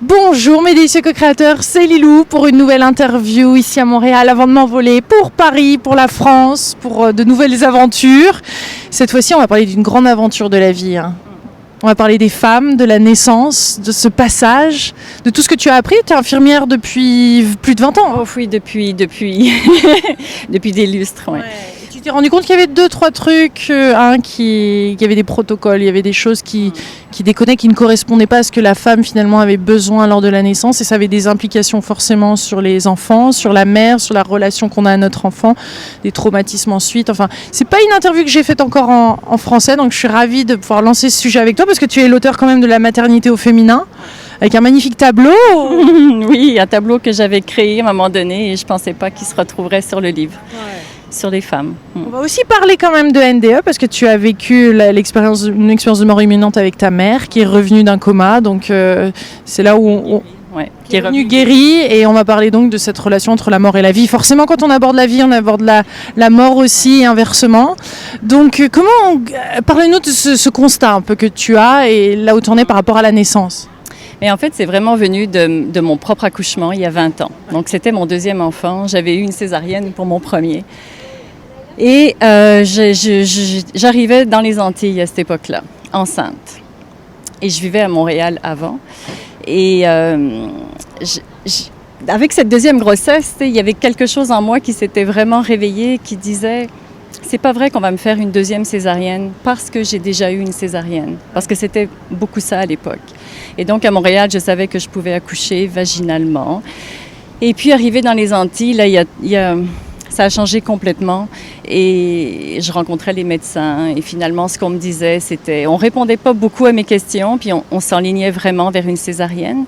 Bonjour mes délicieux co-créateurs, c'est Lilou pour une nouvelle interview ici à Montréal avant de m'envoler pour Paris, pour la France, pour de nouvelles aventures. Cette fois-ci, on va parler d'une grande aventure de la vie. On va parler des femmes, de la naissance, de ce passage, de tout ce que tu as appris. Tu es infirmière depuis plus de 20 ans. Oh oui, depuis des lustres. Ouais. Et tu t'es rendu compte qu'il y avait 2-3 trucs, qu'il y avait des protocoles, il y avait des choses qui déconnaient, qui ne correspondaient pas à ce que la femme finalement avait besoin lors de la naissance, et ça avait des implications forcément sur les enfants, sur la mère, sur la relation qu'on a à notre enfant, des traumatismes ensuite. Enfin, c'est pas une interview que j'ai faite encore en français, donc je suis ravie de pouvoir lancer ce sujet avec toi parce que tu es l'auteur quand même de La maternité au féminin, avec un magnifique tableau. Oui, un tableau que j'avais créé à un moment donné et je pensais pas qu'il se retrouverait sur le livre. Ouais. Sur les femmes. On va aussi parler quand même de NDE parce que tu as vécu une expérience de mort imminente avec ta mère qui est revenue d'un coma, donc c'est là où qui est revenue guérie, et on va parler donc de cette relation entre la mort et la vie. Forcément, quand on aborde la vie, on aborde la mort aussi et inversement. Donc parle-nous de ce constat un peu que tu as et là où tu en es par rapport à la naissance. Mais en fait, c'est vraiment venu de mon propre accouchement il y a 20 ans. Donc, c'était mon deuxième enfant. J'avais eu une césarienne pour mon premier. Et j'arrivais dans les Antilles à cette époque-là, enceinte. Et je vivais à Montréal avant. Et avec cette deuxième grossesse, il y avait quelque chose en moi qui s'était vraiment réveillé, qui disait... C'est pas vrai qu'on va me faire une deuxième césarienne parce que j'ai déjà eu une césarienne, parce que c'était beaucoup ça à l'époque. Et donc à Montréal, je savais que je pouvais accoucher vaginalement. Et puis arrivé dans les Antilles, là, ça a changé complètement. Et je rencontrais les médecins et finalement, ce qu'on me disait, c'était... On répondait pas beaucoup à mes questions, puis on s'enlignait vraiment vers une césarienne.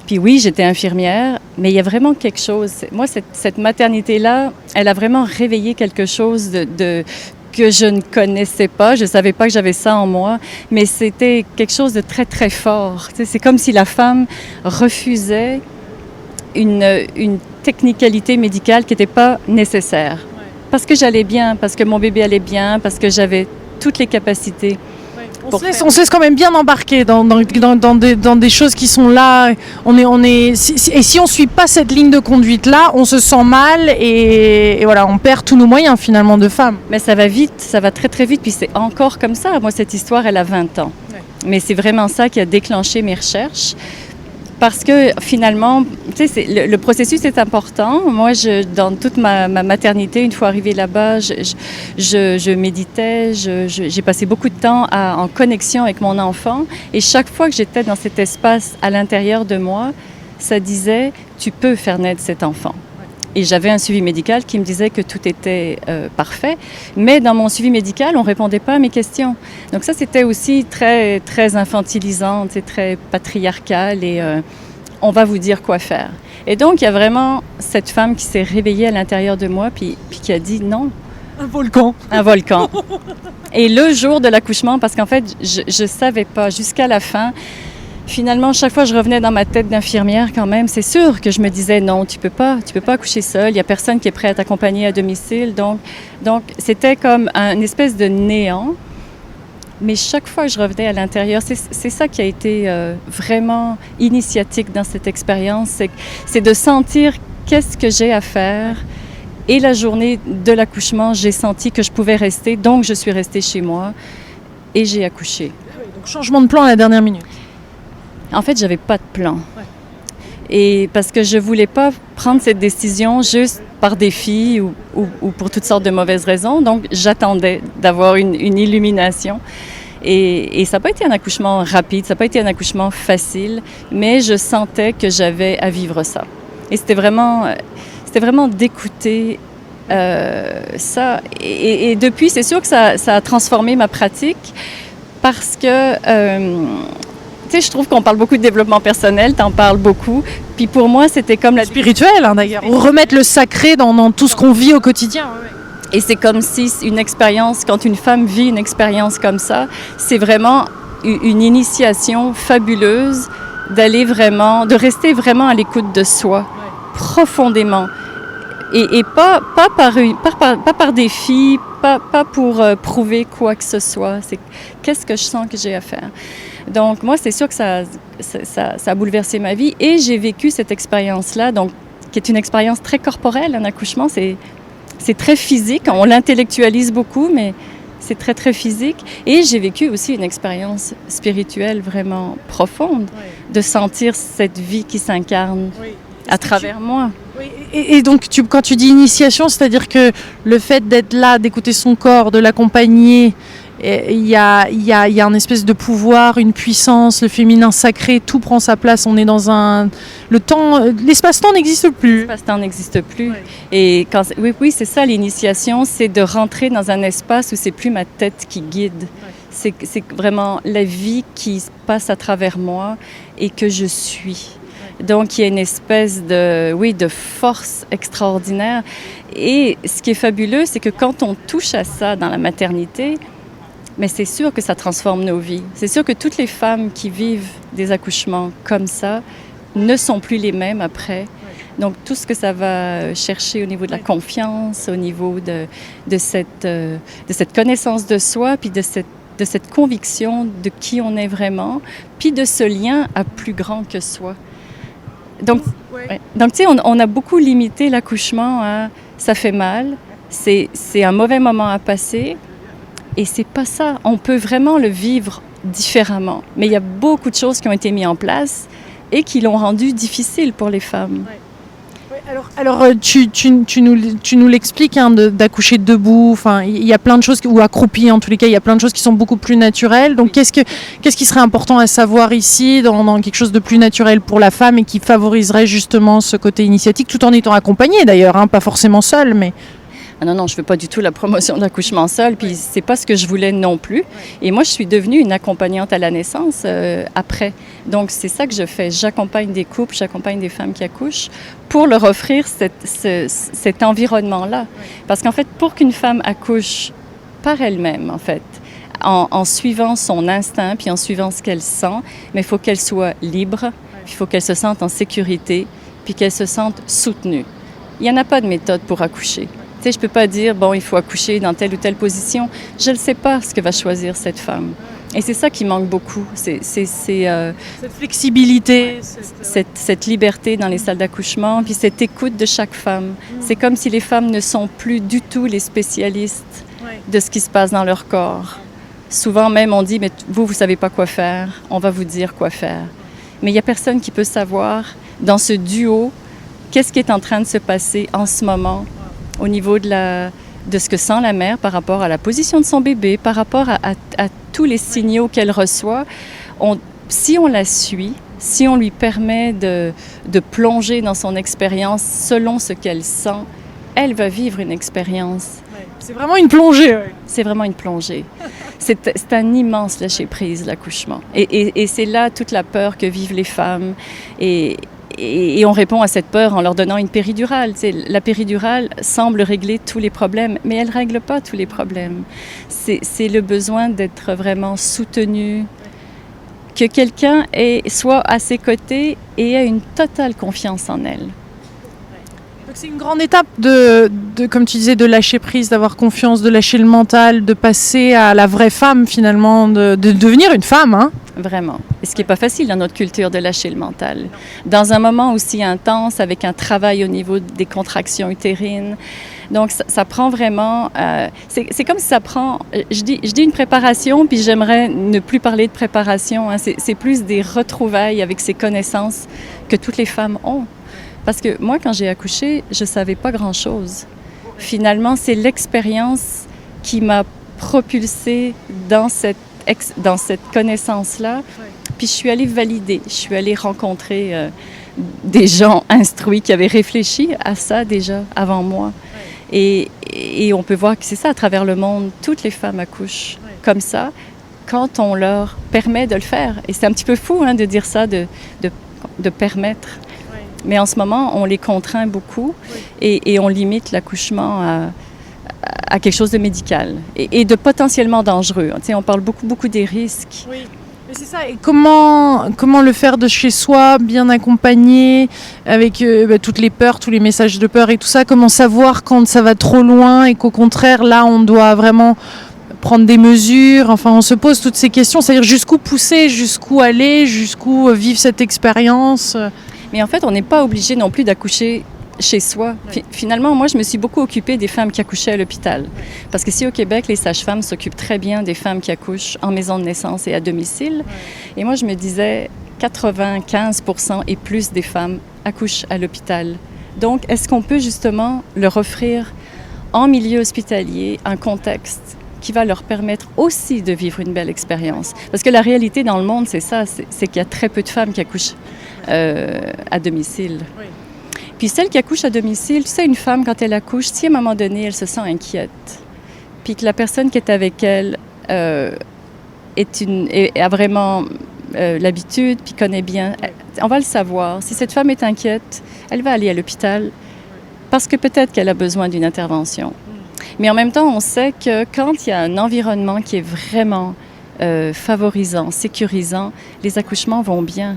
Puis oui, j'étais infirmière, mais il y a vraiment quelque chose. Moi, cette maternité-là, elle a vraiment réveillé quelque chose que je ne connaissais pas. Je ne savais pas que j'avais ça en moi, mais c'était quelque chose de très, très fort. Tu sais, c'est comme si la femme refusait une technicalité médicale qui n'était pas nécessaire. Ouais. Parce que j'allais bien, parce que mon bébé allait bien, parce que j'avais toutes les capacités. On se laisse quand même bien embarquer dans des choses qui sont là. Et si on ne suit pas cette ligne de conduite-là, on se sent mal et voilà, on perd tous nos moyens finalement de femmes. Mais ça va vite, ça va très très vite, puis c'est encore comme ça. Moi, cette histoire, elle a 20 ans. Ouais. Mais c'est vraiment ça qui a déclenché mes recherches. Parce que finalement, tu sais, le processus est important. Moi, dans toute ma maternité, une fois arrivée là-bas, je méditais, j'ai passé beaucoup de temps en connexion avec mon enfant. Et chaque fois que j'étais dans cet espace à l'intérieur de moi, ça disait « tu peux faire naître cet enfant ». Et j'avais un suivi médical qui me disait que tout était parfait. Mais dans mon suivi médical, on ne répondait pas à mes questions. Donc ça, c'était aussi très, très infantilisant, très patriarcal et on va vous dire quoi faire. Et donc, il y a vraiment cette femme qui s'est réveillée à l'intérieur de moi puis qui a dit non. Un volcan. Un volcan. Et le jour de l'accouchement, parce qu'en fait, je ne savais pas jusqu'à la fin. Finalement, chaque fois que je revenais dans ma tête d'infirmière quand même, c'est sûr que je me disais non, tu peux pas accoucher seule, il n'y a personne qui est prêt à t'accompagner à domicile. Donc c'était comme une espèce de néant. Mais chaque fois que je revenais à l'intérieur, c'est ça qui a été vraiment initiatique dans cette expérience, c'est de sentir qu'est-ce que j'ai à faire. Et la journée de l'accouchement, j'ai senti que je pouvais rester, donc je suis restée chez moi et j'ai accouché. Donc changement de plan à la dernière minute. En fait, j'avais pas de plan. Ouais. Et parce que je voulais pas prendre cette décision juste par défi ou pour toutes sortes de mauvaises raisons. Donc, j'attendais d'avoir une illumination. Et ça n'a pas été un accouchement rapide, ça n'a pas été un accouchement facile, mais je sentais que j'avais à vivre ça. Et c'était vraiment d'écouter ça. Et depuis, c'est sûr que ça a transformé ma pratique parce que... tu sais, je trouve qu'on parle beaucoup de développement personnel, t'en parles beaucoup. Puis pour moi, c'était comme la... Spirituel, d'ailleurs. Remettre le sacré dans tout ce qu'on vit au quotidien. Et c'est comme si une expérience, quand une femme vit une expérience comme ça, c'est vraiment une initiation fabuleuse de rester vraiment à l'écoute de soi, profondément. Et pas par défi, pas pour prouver quoi que ce soit. C'est qu'est-ce que je sens que j'ai à faire. Donc, moi, c'est sûr que ça a bouleversé ma vie. Et j'ai vécu cette expérience-là, donc, qui est une expérience très corporelle. Un accouchement, c'est très physique. On l'intellectualise beaucoup, mais c'est très, très physique. Et j'ai vécu aussi une expérience spirituelle vraiment profonde, de sentir cette vie qui s'incarne à travers moi. Oui. Et donc, quand tu dis initiation, c'est-à-dire que le fait d'être là, d'écouter son corps, de l'accompagner, il y a une espèce de pouvoir, une puissance, le féminin sacré, tout prend sa place. On est dans l'espace-temps n'existe plus. L'espace-temps n'existe plus. Ouais. Et oui, c'est ça l'initiation, c'est de rentrer dans un espace où c'est plus ma tête qui guide. Ouais. C'est vraiment la vie qui passe à travers moi et que je suis. Donc, il y a une espèce de force extraordinaire. Et ce qui est fabuleux, c'est que quand on touche à ça dans la maternité, mais c'est sûr que ça transforme nos vies. C'est sûr que toutes les femmes qui vivent des accouchements comme ça ne sont plus les mêmes après. Donc, tout ce que ça va chercher au niveau de la confiance, au niveau de cette connaissance de soi, puis de cette conviction de qui on est vraiment, puis de ce lien à plus grand que soi. Donc, tu sais, on a beaucoup limité l'accouchement à « ça fait mal, c'est un mauvais moment à passer ». Et c'est pas ça. On peut vraiment le vivre différemment. Mais il y a beaucoup de choses qui ont été mises en place et qui l'ont rendu difficile pour les femmes. Alors tu nous l'expliques, hein, d'accoucher debout. Enfin, il y a plein de choses, ou accroupi en tous les cas, il y a plein de choses qui sont beaucoup plus naturelles. Donc, qu'est-ce qui serait important à savoir ici, dans quelque chose de plus naturel pour la femme et qui favoriserait justement ce côté initiatique, tout en étant accompagnée d'ailleurs, hein, pas forcément seule, mais... Ah non, je ne veux pas du tout la promotion de l'accouchement seul, puis c'est pas ce que je voulais non plus. Et moi, je suis devenue une accompagnante à la naissance après. Donc, c'est ça que je fais. J'accompagne des couples, j'accompagne des femmes qui accouchent pour leur offrir cet environnement-là. Parce qu'en fait, pour qu'une femme accouche par elle-même, en fait, en suivant son instinct, puis en suivant ce qu'elle sent, mais il faut qu'elle soit libre, il faut qu'elle se sente en sécurité, puis qu'elle se sente soutenue. Il n'y en a pas de méthode pour accoucher. Tu sais, je ne peux pas dire, bon, il faut accoucher dans telle ou telle position. Je ne sais pas ce que va choisir cette femme. Et c'est ça qui manque beaucoup. C'est cette flexibilité. Cette liberté dans les salles d'accouchement, puis cette écoute de chaque femme. C'est comme si les femmes ne sont plus du tout les spécialistes de ce qui se passe dans leur corps. Souvent même, on dit, mais vous ne savez pas quoi faire. On va vous dire quoi faire. Mais il n'y a personne qui peut savoir, dans ce duo, qu'est-ce qui est en train de se passer en ce moment au niveau de ce que sent la mère par rapport à la position de son bébé, par rapport à tous les signaux qu'elle reçoit. Si on la suit, si on lui permet de plonger dans son expérience selon ce qu'elle sent, elle va vivre une expérience. C'est vraiment une plongée. C'est vraiment une plongée. C'est un immense lâcher-prise, l'accouchement. Et c'est là toute la peur que vivent les femmes. Et on répond à cette peur en leur donnant une péridurale. La péridurale semble régler tous les problèmes, mais elle ne règle pas tous les problèmes. C'est le besoin d'être vraiment soutenu, que quelqu'un soit à ses côtés et ait une totale confiance en elle. Donc c'est une grande étape comme tu disais, de lâcher prise, d'avoir confiance, de lâcher le mental, de passer à la vraie femme finalement, de devenir une femme, hein. Vraiment. Et ce qui n'est pas facile dans notre culture de lâcher le mental. Dans un moment aussi intense, avec un travail au niveau des contractions utérines. Donc, ça prend vraiment... c'est comme si ça prend... Je dis une préparation, puis j'aimerais ne plus parler de préparation. Hein. C'est plus des retrouvailles avec ces connaissances que toutes les femmes ont. Parce que moi, quand j'ai accouché, je ne savais pas grand-chose. Finalement, c'est l'expérience qui m'a propulsée dans cette connaissance-là. Puis je suis allée valider, je suis allée rencontrer des gens instruits qui avaient réfléchi à ça déjà avant moi. Et on peut voir que c'est ça, à travers le monde, toutes les femmes accouchent comme ça, quand on leur permet de le faire. Et c'est un petit peu fou, hein, de dire ça, de permettre. Mais en ce moment, on les contraint beaucoup et on limite l'accouchement à quelque chose de médical et de potentiellement dangereux. Tu sais, on parle beaucoup des risques. Mais c'est ça, et comment le faire de chez soi, bien accompagné, avec toutes les peurs, tous les messages de peur et tout ça, comment savoir quand ça va trop loin et qu'au contraire, là, on doit vraiment prendre des mesures, enfin, on se pose toutes ces questions, c'est-à-dire jusqu'où pousser, jusqu'où aller, jusqu'où vivre cette expérience. Mais en fait, on n'est pas obligé non plus d'accoucher chez soi. Finalement, moi, je me suis beaucoup occupée des femmes qui accouchaient à l'hôpital. Parce qu'ici, au Québec, les sages-femmes s'occupent très bien des femmes qui accouchent en maison de naissance et à domicile. Et moi, je me disais, 95% et plus des femmes accouchent à l'hôpital. Donc, est-ce qu'on peut justement leur offrir en milieu hospitalier un contexte qui va leur permettre aussi de vivre une belle expérience? Parce que la réalité dans le monde, c'est ça, c'est qu'il y a très peu de femmes qui accouchent à domicile. Oui. Puis celle qui accouche à domicile, tu sais, une femme, quand elle accouche, si à un moment donné, elle se sent inquiète, puis que la personne qui est avec elle a vraiment l'habitude, puis connaît bien, on va le savoir. Si cette femme est inquiète, elle va aller à l'hôpital parce que peut-être qu'elle a besoin d'une intervention. Mais en même temps, on sait que quand il y a un environnement qui est vraiment favorisant, sécurisant, les accouchements vont bien.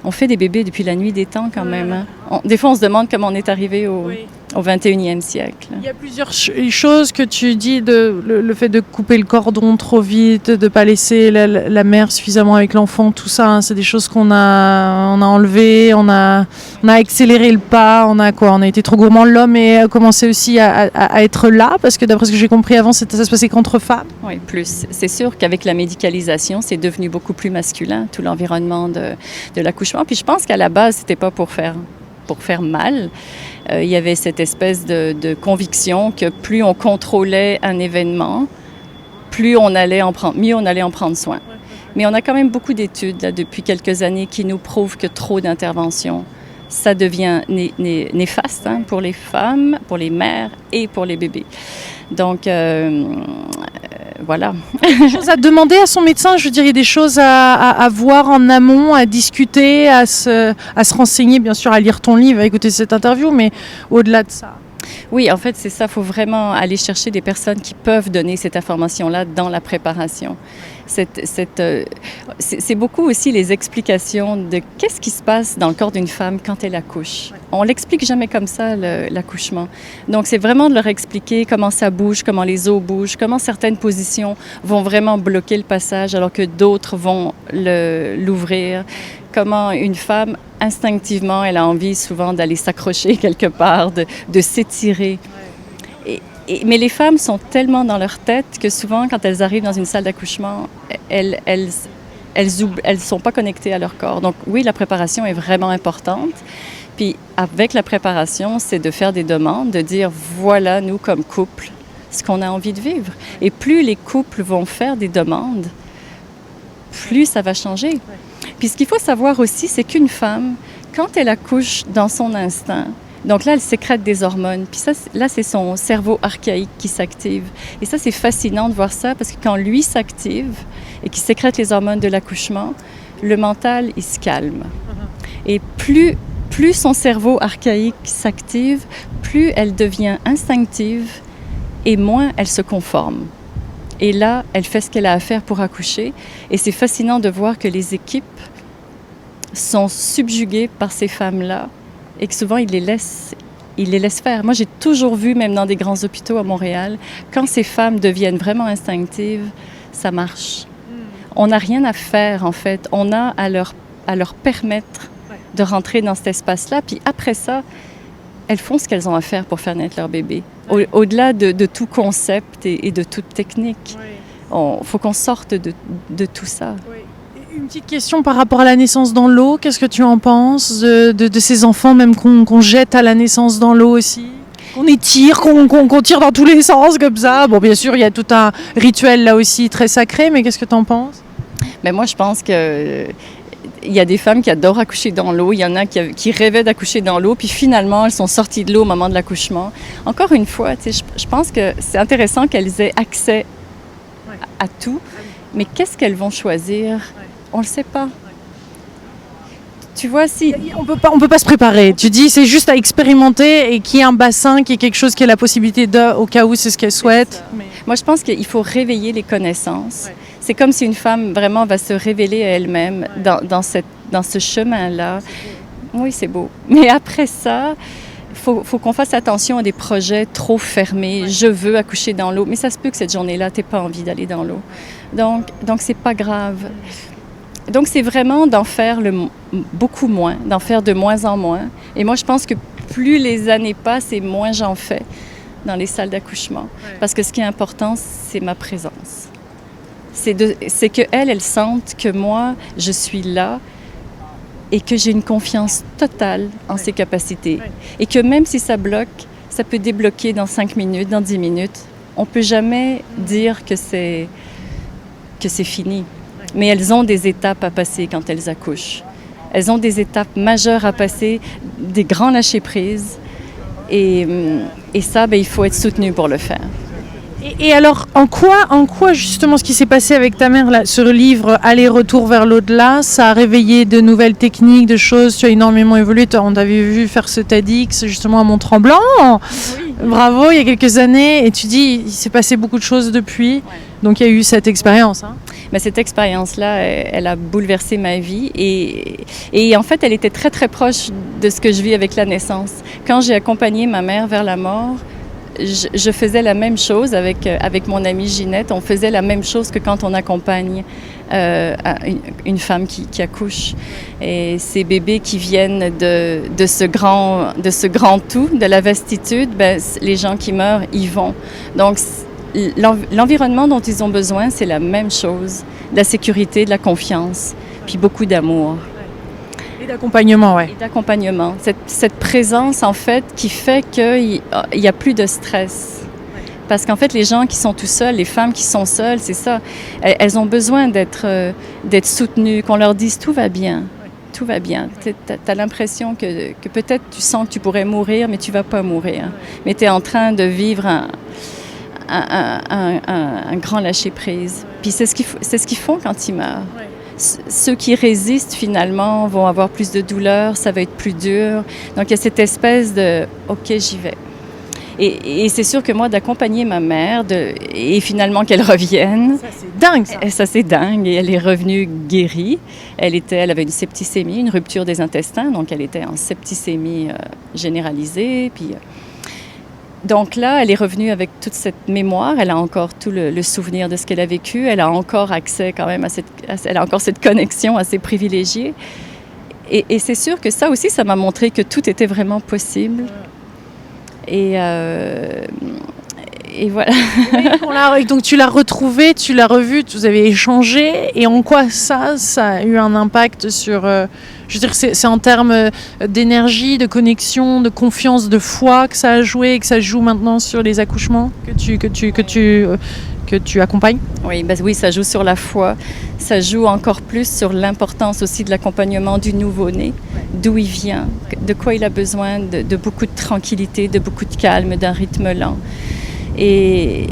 On fait des bébés depuis la nuit des temps quand même. Hein? Des fois, on se demande comment on est arrivé au 21e siècle. Il y a plusieurs choses que tu dis, le fait de couper le cordon trop vite, de ne pas laisser la mère suffisamment avec l'enfant, tout ça, hein, c'est des choses qu'on a enlevées, on a accéléré le pas, on a été trop gourmand. L'homme a commencé aussi à être là, parce que d'après ce que j'ai compris avant, ça se passait qu'entre femmes. Oui, plus. C'est sûr qu'avec la médicalisation, c'est devenu beaucoup plus masculin, tout l'environnement de l'accouchement. Puis je pense qu'à la base, c'était pas pour faire mal. Il y avait cette espèce de conviction que plus on contrôlait un événement, mieux on allait en prendre soin. Mais on a quand même beaucoup d'études là, depuis quelques années qui nous prouvent que trop d'interventions, ça devient néfaste hein, pour les femmes, pour les mères et pour les bébés. Donc, voilà. Des choses à demander à son médecin, je veux dire, il y a des choses à voir en amont, à discuter, à se renseigner, bien sûr, à lire ton livre, à écouter cette interview, mais au-delà de ça. Oui, en fait, c'est ça. Il faut vraiment aller chercher des personnes qui peuvent donner cette information-là dans la préparation. C'est beaucoup aussi les explications de qu'est-ce qui se passe dans le corps d'une femme quand elle accouche. On l'explique jamais comme ça, l'accouchement. Donc, c'est vraiment de leur expliquer comment ça bouge, comment les os bougent, comment certaines positions vont vraiment bloquer le passage alors que d'autres vont l'ouvrir. Comment une femme, instinctivement, elle a envie souvent d'aller s'accrocher quelque part, de s'étirer. Mais les femmes sont tellement dans leur tête que souvent, quand elles arrivent dans une salle d'accouchement, elles sont pas connectées à leur corps. Donc oui, la préparation est vraiment importante. Puis avec la préparation, c'est de faire des demandes, de dire voilà, nous comme couple, ce qu'on a envie de vivre. Et plus les couples vont faire des demandes, plus ça va changer. Puis ce qu'il faut savoir aussi, c'est qu'une femme, quand elle accouche dans son instinct, donc là, elle sécrète des hormones. Puis ça, là, c'est son cerveau archaïque qui s'active. Et ça, c'est fascinant de voir ça parce que quand lui s'active et qu'il sécrète les hormones de l'accouchement, le mental, il se calme. Et plus son cerveau archaïque s'active, plus elle devient instinctive et moins elle se conforme. Et là, elle fait ce qu'elle a à faire pour accoucher. Et c'est fascinant de voir que les équipes sont subjuguées par ces femmes-là et que souvent, ils les laissent faire. Moi, j'ai toujours vu, même dans des grands hôpitaux à Montréal, quand ces femmes deviennent vraiment instinctives, ça marche. On n'a rien à faire, en fait. On a à leur permettre de rentrer dans cet espace-là. Puis après ça, elles font ce qu'elles ont à faire pour faire naître leur bébé. Au-delà de tout concept et de toute technique. Il faut qu'on sorte de tout ça. Une petite question par rapport à la naissance dans l'eau. Qu'est-ce que tu en penses de ces enfants même qu'on jette à la naissance dans l'eau aussi? Qu'on étire, qu'on tire dans tous les sens comme ça. Bon, bien sûr, il y a tout un rituel là aussi très sacré, mais qu'est-ce que tu en penses? Mais moi, je pense que il y a des femmes qui adorent accoucher dans l'eau. Il y en a qui rêvaient d'accoucher dans l'eau, puis finalement, elles sont sorties de l'eau au moment de l'accouchement. Encore une fois, je pense que c'est intéressant qu'elles aient accès à tout, mais qu'est-ce qu'elles vont choisir? On ne le sait pas. Tu vois, si... On peut pas se préparer. Tu dis, c'est juste à expérimenter et qu'il y ait un bassin, qu'il y ait quelque chose qui ait la possibilité au cas où c'est ce qu'elle souhaite. Moi, je pense qu'il faut réveiller les connaissances. C'est comme si une femme vraiment va se révéler à elle-même dans ce chemin-là. Oui, c'est beau. Mais après ça, faut qu'on fasse attention à des projets trop fermés. Je veux accoucher dans l'eau, mais ça se peut que cette journée-là, tu n'aies pas envie d'aller dans l'eau. Donc c'est pas grave. Donc c'est vraiment d'en faire beaucoup moins, d'en faire de moins en moins. Et moi, je pense que plus les années passent et moins j'en fais dans les salles d'accouchement. Parce que ce qui est important, c'est ma présence. C'est qu'elle sente que moi, je suis là et que j'ai une confiance totale en ses capacités. Et que même si ça bloque, ça peut débloquer dans 5 minutes, dans 10 minutes. On ne peut jamais dire que c'est fini. Mais elles ont des étapes à passer quand elles accouchent. Elles ont des étapes majeures à passer, des grands lâcher-prise. Et ça, il faut être soutenu pour le faire. Et alors, en quoi justement ce qui s'est passé avec ta mère là, sur le livre Aller-retour vers l'au-delà, ça a réveillé de nouvelles techniques, de choses, tu as énormément évolué. On t'avait vu faire ce TEDx justement à Mont-Tremblant, oui. Bravo, il y a quelques années, et tu dis il s'est passé beaucoup de choses depuis, ouais. Donc il y a eu cette expérience. Mais cette expérience-là, elle a bouleversé ma vie et en fait, elle était très très proche de ce que je vis avec la naissance. Quand j'ai accompagné ma mère vers la mort, je faisais la même chose avec mon amie Ginette. On faisait la même chose que quand on accompagne une femme qui accouche. Et ces bébés qui viennent de ce grand tout, de la vastitude, les gens qui meurent y vont. Donc, l'environnement dont ils ont besoin, c'est la même chose. De la sécurité, de la confiance, puis beaucoup d'amour. Et d'accompagnement, oui. Et d'accompagnement. Cette présence, en fait, qui fait qu'il n'y a plus de stress. Parce qu'en fait, les gens qui sont tout seuls, les femmes qui sont seules, c'est ça. Elles ont besoin d'être soutenues, qu'on leur dise « tout va bien ». Tout va bien. Tu as l'impression que peut-être tu sens que tu pourrais mourir, mais tu ne vas pas mourir. Mais tu es en train de vivre un grand lâcher-prise. Puis c'est ce qu'ils font quand ils meurent. Ceux qui résistent, finalement, vont avoir plus de douleur, ça va être plus dur. Donc, il y a cette espèce de « OK, j'y vais ». Et c'est sûr que moi, d'accompagner ma mère et finalement qu'elle revienne... Ça, c'est dingue, ça! Ça, c'est dingue. Et elle est revenue guérie. Elle avait une septicémie, une rupture des intestins. Donc, elle était en septicémie généralisée. Puis... Donc là, elle est revenue avec toute cette mémoire. Elle a encore tout le souvenir de ce qu'elle a vécu. Elle a encore accès quand même elle a encore cette connexion assez privilégiée. Et c'est sûr que ça aussi, ça m'a montré que tout était vraiment possible. Et voilà. Oui, donc tu l'as retrouvée, tu l'as revue, vous avez échangé. Et en quoi ça a eu un impact sur... je veux dire, c'est en termes d'énergie, de connexion, de confiance, de foi que ça a joué et que ça joue maintenant sur les accouchements que tu accompagnes? Oui, oui, ça joue sur la foi. Ça joue encore plus sur l'importance aussi de l'accompagnement du nouveau-né, d'où il vient, de quoi il a besoin, de beaucoup de tranquillité, de beaucoup de calme, d'un rythme lent. Et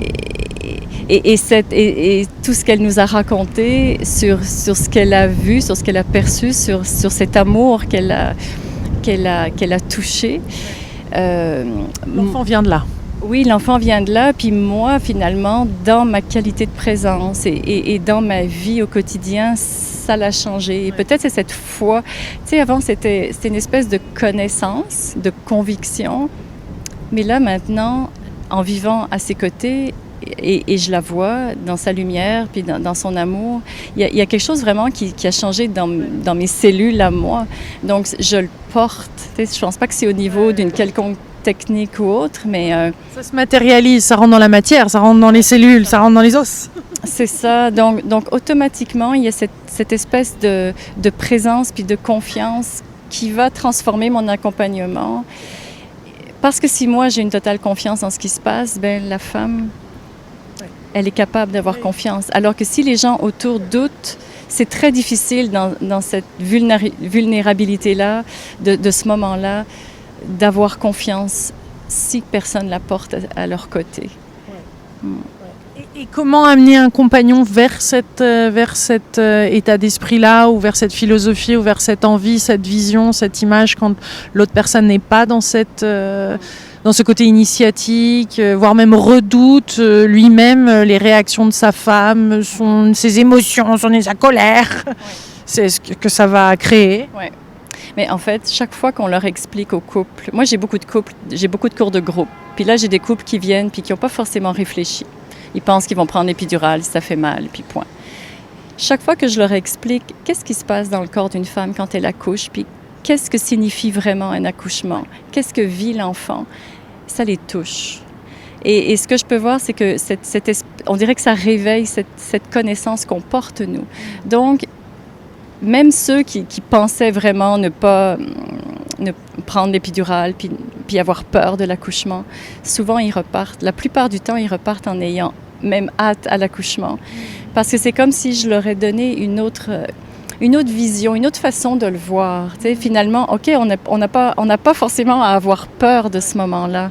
tout ce qu'elle nous a raconté sur ce qu'elle a vu, sur ce qu'elle a perçu, sur cet amour qu'elle a touché. L'enfant vient de là. Oui, l'enfant vient de là. Puis moi, finalement, dans ma qualité de présence et dans ma vie au quotidien, ça l'a changé. Et peut-être c'est cette foi. Tu sais, avant, c'était une espèce de connaissance, de conviction. Mais là, maintenant, en vivant à ses côtés, et je la vois dans sa lumière, puis dans son amour, il y a quelque chose vraiment qui a changé dans mes cellules à moi. Donc, je le porte. Je ne pense pas que c'est au niveau d'une quelconque technique ou autre, mais... ça se matérialise, ça rentre dans la matière, ça rentre dans les cellules, ça rentre dans les os. C'est ça. Donc automatiquement, il y a cette espèce de présence puis de confiance qui va transformer mon accompagnement. Parce que si moi, j'ai une totale confiance en ce qui se passe, la femme, elle est capable d'avoir confiance. Alors que si les gens autour doutent, c'est très difficile dans cette vulnérabilité-là, de ce moment-là, d'avoir confiance si personne la porte à leur côté. Et comment amener un compagnon vers cet état d'esprit-là, ou vers cette philosophie, ou vers cette envie, cette vision, cette image, quand l'autre personne n'est pas dans cette dans ce côté initiatique, voire même redoute lui-même les réactions de sa femme, ses émotions, sa colère. Ouais. C'est ce que ça va créer. Ouais. Mais en fait, chaque fois qu'on leur explique aux couples, moi j'ai beaucoup de cours de groupe. Puis là, j'ai des couples qui viennent puis qui n'ont pas forcément réfléchi. Ils pensent qu'ils vont prendre l'épidurale si ça fait mal, puis point. Chaque fois que je leur explique qu'est-ce qui se passe dans le corps d'une femme quand elle accouche, puis qu'est-ce que signifie vraiment un accouchement, qu'est-ce que vit l'enfant, ça les touche. Et ce que je peux voir, c'est que on dirait que ça réveille cette connaissance qu'on porte, nous. Donc, même ceux qui pensaient vraiment ne prendre l'épidurale puis avoir peur de l'accouchement, souvent ils repartent. La plupart du temps, ils repartent en ayant même hâte à l'accouchement. Parce que c'est comme si je leur ai donné une autre vision, une autre façon de le voir. Tu sais, finalement, OK, on n'a pas forcément à avoir peur de ce moment-là.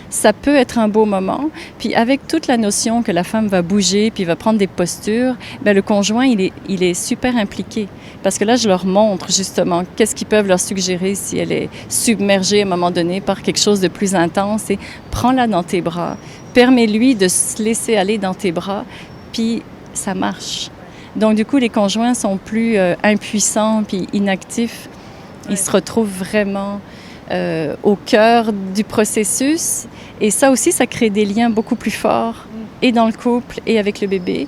Ça peut être un beau moment. Puis avec toute la notion que la femme va bouger puis va prendre des postures, bien, le conjoint, il est super impliqué. Parce que là, je leur montre justement qu'est-ce qu'ils peuvent leur suggérer si elle est submergée à un moment donné par quelque chose de plus intense. Et prends-la dans tes bras. Permets-lui de se laisser aller dans tes bras, puis ça marche. Donc du coup, les conjoints sont plus impuissants puis inactifs. Ils se retrouvent vraiment au cœur du processus. Et ça aussi, ça crée des liens beaucoup plus forts, et dans le couple et avec le bébé,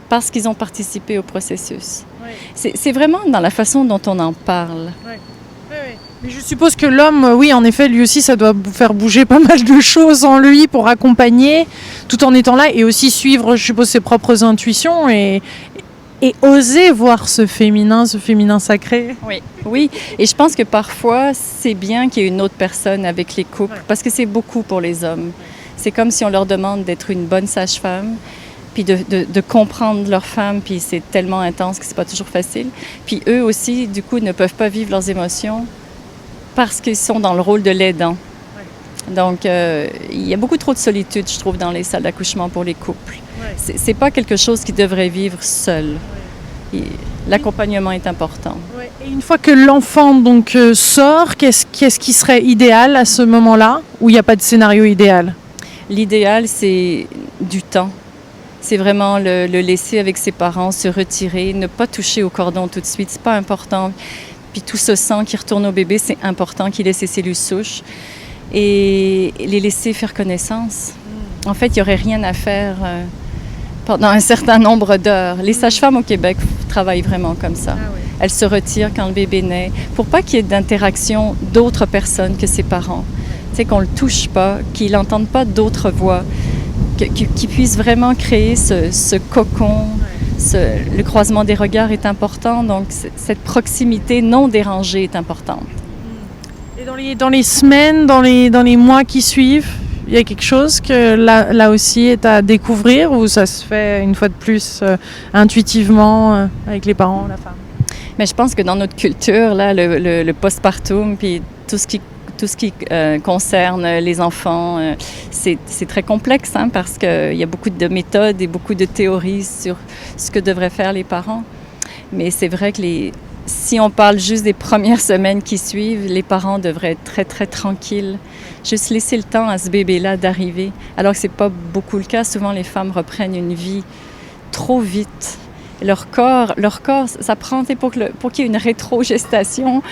parce qu'ils ont participé au processus. Ouais. C'est vraiment dans la façon dont on en parle. Ouais. Ouais. Mais je suppose que l'homme, oui, en effet, lui aussi, ça doit faire bouger pas mal de choses en lui pour accompagner, tout en étant là, et aussi suivre, je suppose, ses propres intuitions et oser voir ce féminin sacré. Oui. Et je pense que parfois, c'est bien qu'il y ait une autre personne avec les couples, parce que c'est beaucoup pour les hommes. C'est comme si on leur demande d'être une bonne sage-femme, puis de comprendre leur femme, puis c'est tellement intense que c'est pas toujours facile. Puis eux aussi, du coup, ne peuvent pas vivre leurs émotions parce qu'ils sont dans le rôle de l'aidant. Donc, il y a beaucoup trop de solitude, je trouve, dans les salles d'accouchement pour les couples. Ouais. C'est pas quelque chose qu'ils devraient vivre seuls. Ouais. L'accompagnement est important. Ouais. Et une fois que l'enfant donc sort, qu'est-ce qui serait idéal à ce moment-là, où il n'y a pas de scénario idéal? L'idéal, c'est du temps. C'est vraiment le laisser avec ses parents, se retirer, ne pas toucher au cordon tout de suite, c'est pas important. Puis tout ce sang qui retourne au bébé, c'est important qu'il ait ses cellules souches. Et les laisser faire connaissance. En fait, il n'y aurait rien à faire pendant un certain nombre d'heures. Les sages-femmes au Québec travaillent vraiment comme ça. Ah oui. Elles se retirent quand le bébé naît pour pas qu'il y ait d'interaction d'autres personnes que ses parents. Tu sais, qu'on ne le touche pas, qu'il n'entende pas d'autres voix, qu'il puisse vraiment créer ce cocon. Le croisement des regards est important, donc cette proximité non dérangée est importante. Dans les semaines, dans les mois qui suivent, il y a quelque chose que là aussi est à découvrir, ou ça se fait une fois de plus intuitivement avec les parents, la femme? Mais je pense que dans notre culture, là, le postpartum, puis tout ce qui concerne les enfants, c'est très complexe, hein, parce qu'il y a beaucoup de méthodes et beaucoup de théories sur ce que devraient faire les parents. Mais c'est vrai que si on parle juste des premières semaines qui suivent, les parents devraient être très, très tranquilles. Juste laisser le temps à ce bébé-là d'arriver. Alors que ce n'est pas beaucoup le cas. Souvent, les femmes reprennent une vie trop vite. Leur corps, ça prend pour qu'il y ait une rétro-gestation,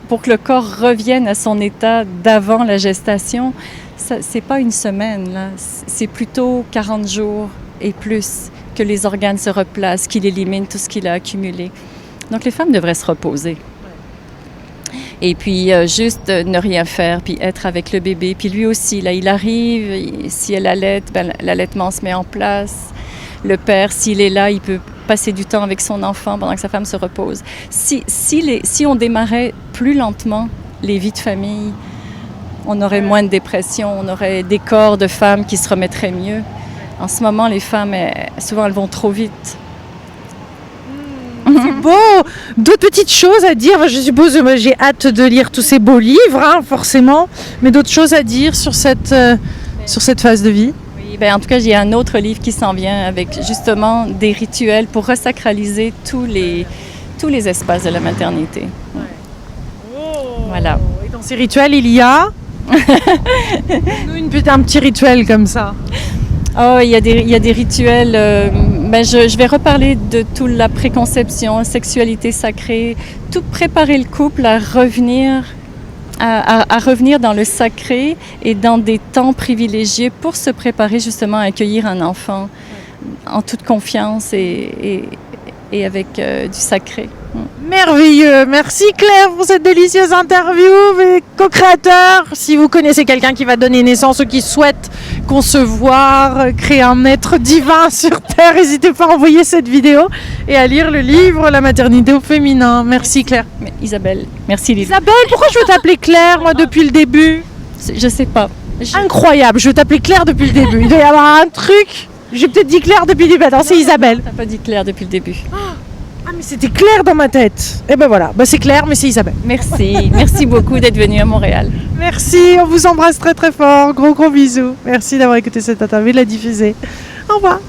pour que le corps revienne à son état d'avant la gestation. Ce n'est pas une semaine, là. C'est plutôt 40 jours et plus que les organes se replacent, qu'il élimine tout ce qu'il a accumulé. Donc, les femmes devraient se reposer. Et puis, juste ne rien faire, puis être avec le bébé. Puis lui aussi, là, il arrive, si elle allait, ben, l'allaitement se met en place. Le père, s'il est là, il peut passer du temps avec son enfant pendant que sa femme se repose. Si on démarrait plus lentement les vies de famille, on aurait moins de dépression, on aurait des corps de femmes qui se remettraient mieux. En ce moment, les femmes, souvent, elles vont trop vite. C'est beau! D'autres petites choses à dire, je suppose, j'ai hâte de lire tous ces beaux livres, hein, forcément, mais d'autres choses à dire sur cette phase de vie? Oui, ben, en tout cas, il y a un autre livre qui s'en vient avec justement des rituels pour resacraliser tous les espaces de la maternité. Ouais. Oh. Voilà. Et dans ces rituels, il y a Nous, un petit rituel comme ça. Oh, il y a des rituels. Je vais reparler de toute la préconception, sexualité sacrée, tout préparer le couple à revenir dans le sacré et dans des temps privilégiés pour se préparer justement à accueillir un enfant en toute confiance et avec du sacré. Merveilleux. Merci Claire pour cette délicieuse interview. Mes co-créateurs, si vous connaissez quelqu'un qui va donner naissance ou qui souhaite concevoir, créer un être divin sur Terre, n'hésitez pas à envoyer cette vidéo et à lire le livre La maternité au féminin. Merci Claire. Mais Isabelle, merci Lily. Isabelle, pourquoi je veux t'appeler Claire, moi, depuis le début? Je sais pas. Incroyable, je veux t'appeler Claire depuis le début. Il doit y avoir un truc. J'ai peut-être dit Claire depuis le début. Attends, c'est Isabelle. T'as pas dit Claire depuis le début. Ah, mais c'était Claire dans ma tête. Et ben voilà, c'est Claire, mais c'est Isabelle. Merci beaucoup d'être venue à Montréal. Merci, on vous embrasse très très fort. Gros bisous. Merci d'avoir écouté cette interview, de la diffuser. Au revoir.